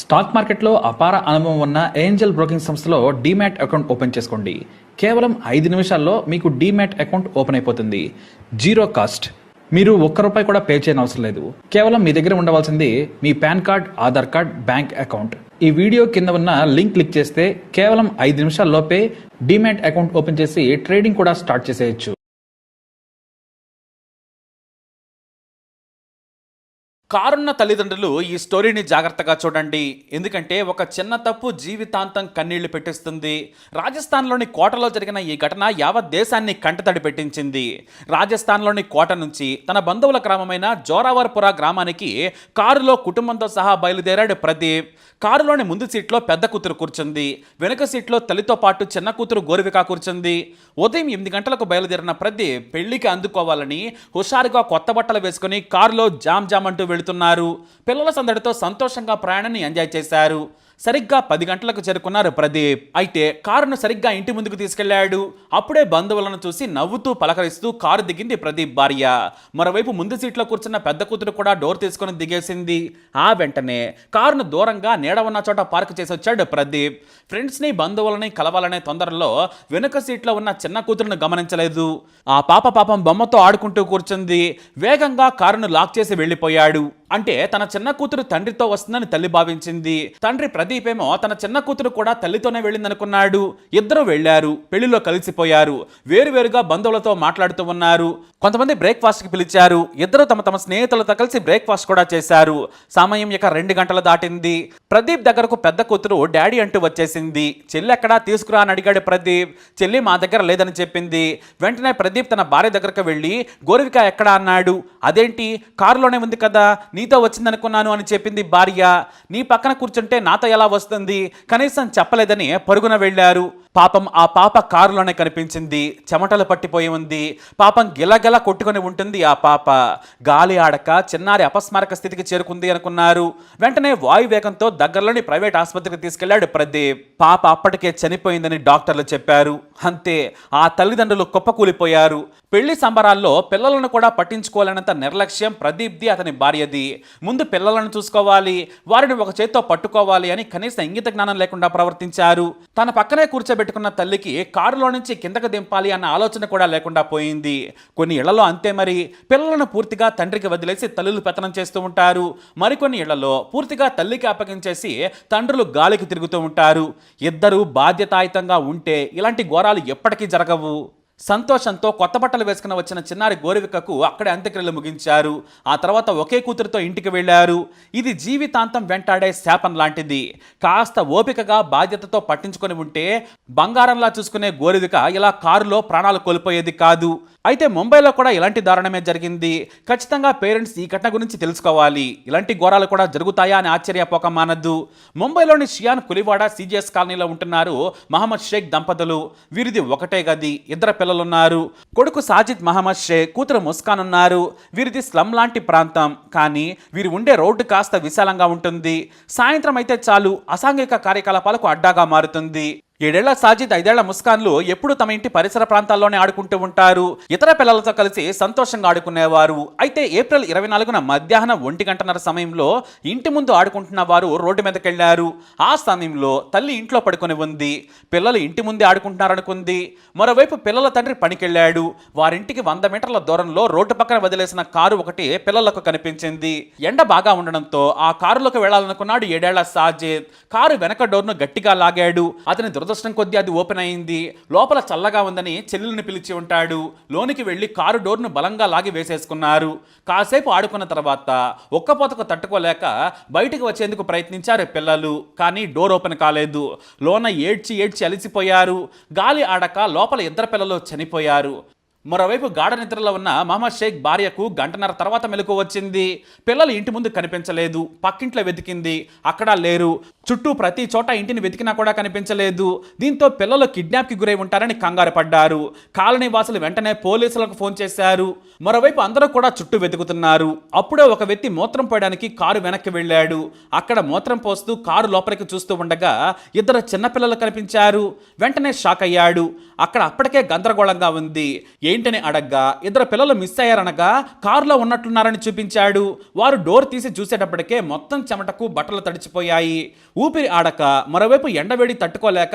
Stock మార్కెట్లో అపార అనుభవం ఉన్న ఏంజల్ బ్రోకింగ్ సంస్థలో డీమ్యాట్ అకౌంట్ ఓపెన్ చేసుకోండి. కేవలం 5 నిమిషాల్లో మీకు డీమ్యాట్ అకౌంట్ ఓపెన్ అయిపోతుంది. Zero cost. మీరు ₹1 కూడా పే చేయని అవసరం లేదు. కేవలం మీ దగ్గర ఉండవలసింది మీ PAN card, Aadhaar card, bank account. ఈ వీడియో కింద ఉన్న లింక్ క్లిక్ చేస్తే కేవలం 5 నిమిషాల్లోపే డీమ్యాట్ అకౌంట్ ఓపెన్ చేసి ట్రేడింగ్ కూడా స్టార్ట్ చేసేయచ్చు. కారున్న తల్లిదండ్రులు ఈ స్టోరీని జాగ్రత్తగా చూడండి. ఎందుకంటే ఒక చిన్న తప్పు జీవితాంతం కన్నీళ్లు పెట్టిస్తుంది. రాజస్థాన్లోని కోటలో జరిగిన ఈ ఘటన యావత్ దేశాన్ని కంటతడి పెట్టించింది. రాజస్థాన్లోని కోట నుంచి తన బంధువుల గ్రామమైన జోరావర్పురా గ్రామానికి కారులో కుటుంబంతో సహా బయలుదేరాడు ప్రదీప్. కారులోని ముందు సీట్లో పెద్ద కూతురు కూర్చుంది. వెనుక సీట్లో తల్లితో పాటు చిన్న కూతురు గోరివిక కూర్చుంది. ఉదయం 8 గంటలకు బయలుదేరిన ప్రదీప్ పెళ్లికి అందుకోవాలని హుషారుగా కొత్త బట్టలు వేసుకుని కారులో జామ్ జామ్ అంటూ వెళుతున్నారు. పిల్లల సందడితో సంతోషంగా ప్రయాణాన్ని ఎంజాయ్ చేశారు. సరిగ్గా 10 గంటలకు చేరుకున్నారు ప్రదీప్. అయితే కారును సరిగ్గా ఇంటి ముందుకు తీసుకెళ్లాడు. అప్పుడే బంధువులను చూసి నవ్వుతూ పలకరిస్తూ కారు దిగింది ప్రదీప్ భార్య. మరోవైపు ముందు సీట్లో కూర్చున్న పెద్ద కూతురు కూడా డోర్ తీసుకుని దిగేసింది. ఆ వెంటనే కారును దూరంగా నీడ ఉన్న చోట పార్క్ చేసి వచ్చాడు ప్రదీప్. ఫ్రెండ్స్ని బంధువులని కలవాలనే తొందరలో వెనుక సీట్లో ఉన్న చిన్న కూతురును గమనించలేదు. ఆ పాపం బొమ్మతో ఆడుకుంటూ కూర్చుంది. వేగంగా కారును లాక్ చేసి వెళ్లిపోయాడు. అంటే తన చిన్న కూతురు తండ్రితో వస్తుందని తల్లి భావించింది. తండ్రి ప్రదీప్ ఏమో తన చిన్న కూతురు కూడా తల్లితోనే వెళ్ళిందనుకున్నాడు. ఇద్దరు వెళ్లారు. పెళ్లిలో కలిసిపోయారు. వేరువేరుగా బంధువులతో మాట్లాడుతూ ఉన్నారు. కొంతమంది బ్రేక్ఫాస్ట్కి పిలిచారు. ఇద్దరు తమ స్నేహితులతో కలిసి బ్రేక్ఫాస్ట్ కూడా చేశారు. సమయం ఇక 2 గంటలు దాటింది. ప్రదీప్ దగ్గరకు పెద్ద కూతురు డాడీ అంటూ వచ్చేసింది. చెల్లి ఎక్కడా తీసుకురా అని అడిగాడు ప్రదీప్. చెల్లి మా దగ్గర లేదని చెప్పింది. వెంటనే ప్రదీప్ తన భార్య దగ్గరకు వెళ్ళి గోరివిక ఎక్కడా అన్నాడు. అదేంటి, కారులోనే ఉంది కదా, నీతో వచ్చిందనుకున్నాను అని చెప్పింది భార్య. నీ పక్కన కూర్చుంటే నాతో ఎలా వస్తుంది, కనీసం చెప్పలేదని పరుగున వెళ్ళారు. పాపం ఆ పాప కారులోనే కనిపించింది. చెమటలు పట్టిపోయి ఉంది. పాపం గిలగిల కొట్టుకొని ఉంటుంది ఆ పాప. గాలి ఆడక చిన్నారి అపస్మారక స్థితికి చేరుకుంది అనుకున్నారు. వెంటనే వాయువేగంతో దగ్గరలోని ప్రైవేట్ ఆసుపత్రికి తీసుకెళ్లాడు ప్రదీప్. పాప అప్పటికే చనిపోయిందని డాక్టర్లు చెప్పారు. అంతే, ఆ తల్లిదండ్రులు కుప్పకూలిపోయారు. పెళ్లి సంబరాల్లో పిల్లలను కూడా పట్టించుకోలేనంత నిర్లక్ష్యం ప్రదీప్ది, అతని భార్యది. ముందు పిల్లలను చూసుకోవాలి, వారిని ఒక చేత్తో పట్టుకోవాలి అని కనీస ఇంగిత జ్ఞానం లేకుండా ప్రవర్తించారు. తన పక్కనే కూర్చోబెట్టుకున్న తల్లికి కారులో నుంచి కిందకు దింపాలి అన్న ఆలోచన కూడా లేకుండా పోయింది. కొన్ని ఇళ్లలో అంతే మరి. పిల్లలను పూర్తిగా తండ్రికి వదిలేసి తల్లులు పెత్తనం చేస్తూ ఉంటారు. మరికొన్ని ఇళ్లలో పూర్తిగా తల్లికి అప్పగించేసి తండ్రులు గాలికి తిరుగుతూ ఉంటారు. ఇద్దరు బాధ్యతాయుతంగా ఉంటే ఇలాంటి ఘోరాలు ఎప్పటికీ జరగవు. సంతోషంతో కొత్త బట్టలు వేసుకుని వచ్చిన చిన్నారి గోరివికకు అక్కడే అంత్యక్రియలు ముగించారు. ఆ తర్వాత ఒకే కూతురుతో ఇంటికి వెళ్లారు. ఇది జీవితాంతం వెంటాడే శాపం లాంటిది. కాస్త ఓపికగా బాధ్యతతో పట్టించుకొని ఉంటే బంగారంలా చూసుకునే గోరివిక ఇలా కారులో ప్రాణాలు కోల్పోయేది కాదు. అయితే ముంబైలో కూడా ఇలాంటి దారుణమే జరిగింది. ఖచ్చితంగా పేరెంట్స్ ఈ ఘటన గురించి తెలుసుకోవాలి. ఇలాంటి ఘోరాలు కూడా జరుగుతాయా అని ఆశ్చర్యపోక మానద్దు. ముంబైలోని షియాన్ కులివాడ సిజిఎస్ కాలనీలో ఉంటున్నారు మహమ్మద్ షేక్ దంపతులు. వీరిది ఒకటే గది, ఇద్దరు పిల్లలున్నారు. కొడుకు సాజిద్ మహమ్మద్ షేక్, కూతురు ముస్కాన్ ఉన్నారు. వీరిది స్లమ్ లాంటి ప్రాంతం. కానీ వీరు ఉండే రోడ్డు కాస్త విశాలంగా ఉంటుంది. సాయంత్రం అయితే చాలు అసాంఘిక కార్యకలాపాలకు అడ్డాగా మారుతుంది. 7 ఏళ్ల సాజిద్, 5 ఏళ్ల ముస్కాన్లు ఎప్పుడు తమ ఇంటి పరిసర ప్రాంతాల్లోనే ఆడుకుంటూ ఉంటారు. ఇతర పిల్లలతో కలిసి సంతోషంగా ఆడుకునేవారు. అయితే ఏప్రిల్ 24న మధ్యాహ్నం 1:30 సమయంలో ఇంటి ముందు ఆడుకుంటున్న వారు రోడ్డు మీదకి వెళ్లారు. ఆ సమయంలో తల్లి ఇంట్లో పడుకొని ఉంది. పిల్లలు ఇంటి ముందే ఆడుకుంటున్నారనుకుంది. మరోవైపు పిల్లల తండ్రి పనికెళ్లాడు. వారింటికి 100 మీటర్ల దూరంలో రోడ్డు పక్కన వదిలేసిన కారు ఒకటి పిల్లలకు కనిపించింది. ఎండ బాగా ఉండడంతో ఆ కారులోకి వెళ్లాలనుకున్నాడు 7 ఏళ్ల సాజిద్. కారు వెనక డోర్ను గట్టిగా లాగాడు. అతని దురదృష్టం కొద్దీ అది ఓపెన్ అయింది. లోపల చల్లగా ఉందని చెల్లెల్ని పిలిచి ఉంటాడు. లోనికి వెళ్లి కారు డోర్ను బలంగా లాగి వేసేసుకున్నారు. కాసేపు ఆడుకున్న తర్వాత ఒక్కపోతకు తట్టుకోలేక బయటికి వచ్చేందుకు ప్రయత్నించారు పిల్లలు. కానీ డోర్ ఓపెన్ కాలేదు. లోన ఏడ్చి అలిసిపోయారు. గాలి ఆడక లోపల 2 పిల్లలు చనిపోయారు. మరోవైపు గాఢ నిద్రలో ఉన్న మహమ్మద్ షేక్ భార్యకు 1.5 గంట తర్వాత మెలకు వచ్చింది. పిల్లలు ఇంటి ముందు కనిపించలేదు. పక్కింట్లో వెతికింది, అక్కడా లేరు. చుట్టూ ప్రతి చోట ఇంటిని వెతికినా కూడా కనిపించలేదు. దీంతో పిల్లలు కిడ్నాప్కి గురై ఉంటారని కంగారు పడ్డారు. కాలనీ వాసులు వెంటనే పోలీసులకు ఫోన్ చేశారు. మరోవైపు అందరూ కూడా చుట్టూ వెతుకుతున్నారు. అప్పుడే ఒక వ్యక్తి మూత్రం పోయడానికి కారు వెనక్కి వెళ్ళాడు. అక్కడ మూత్రం పోస్తూ కారు లోపలికి చూస్తూ ఉండగా 2 చిన్నపిల్లలు కనిపించారు. వెంటనే షాక్ అయ్యాడు. అక్కడ అప్పటికే గందరగోళంగా ఉంది. ఏంటని అడగ్గా ఇద్దరు పిల్లలు మిస్ అయ్యారనగా కారులో ఉన్నట్లున్నారని చూపించాడు. వారు డోర్ తీసి చూసేటప్పటికే మొత్తం చెమటకు బట్టలు తడిచిపోయాయి. ఊపిరి ఆడక మరోవైపు ఎండవేడి తట్టుకోలేక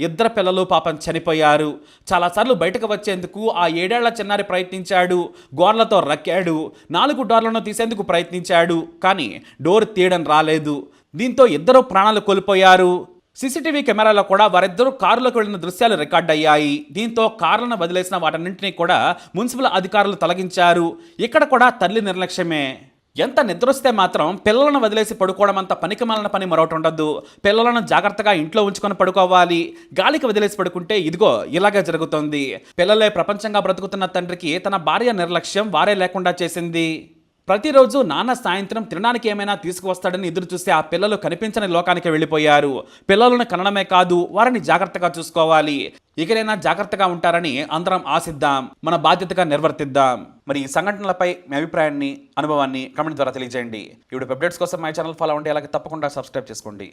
ఇద్దరు పిల్లలు పాపం చనిపోయారు. చాలాసార్లు బయటకు వచ్చేందుకు ఆ 7 ఏళ్ల చిన్నారి ప్రయత్నించాడు. గోర్లతో రక్కాడు. 4 డోర్లను తీసేందుకు ప్రయత్నించాడు. కానీ డోర్ తీయడం రాలేదు. దీంతో ఇద్దరు ప్రాణాలు కోల్పోయారు. సీసీటీవీ కెమెరాలో కూడా వారిద్దరూ కారులోకి వెళ్లిన దృశ్యాలు రికార్డ్ అయ్యాయి. దీంతో కార్లను వదిలేసిన వాటన్నింటినీ కూడా మున్సిపల్ అధికారులు తొలగించారు. ఇక్కడ కూడా తల్లి నిర్లక్ష్యమే. ఎంత నిద్రొస్తే మాత్రం పిల్లలను వదిలేసి పడుకోవడం అంత పనికిమాలిన పని మరొకటి ఉండదు. పిల్లలను జాగ్రత్తగా ఇంట్లో ఉంచుకొని పడుకోవాలి. గాలికి వదిలేసి పడుకుంటే ఇదిగో ఇలాగే జరుగుతుంది. పిల్లలే ప్రపంచంగా బ్రతుకుతున్న తండ్రికి తన భార్య నిర్లక్ష్యం వారే లేకుండా చేసింది. ప్రతిరోజు నాన్న సాయంత్రం తినడానికి ఏమైనా తీసుకువస్తాడని ఎదురు చూస్తే ఆ పిల్లలు కనిపించని లోకానికి వెళ్ళిపోయారు. పిల్లలను కనడమే కాదు, వారిని జాగ్రత్తగా చూసుకోవాలి. ఇకనైనా జాగ్రత్తగా ఉంటారని అందరం ఆశిద్దాం, మన బాధ్యతగా నిర్వర్తిద్దాం. మరి ఈ సంఘటనలపై మీ అభిప్రాయాన్ని, అనుభవాన్ని కామెంట్ ద్వారా తెలియజేయండి. ఇప్పుడు అప్డేట్స్ కోసం మై ఛానల్ ఫాలో అవ్వండి. అలాగే తప్పకుండా సబ్స్క్రైబ్ చేసుకోండి.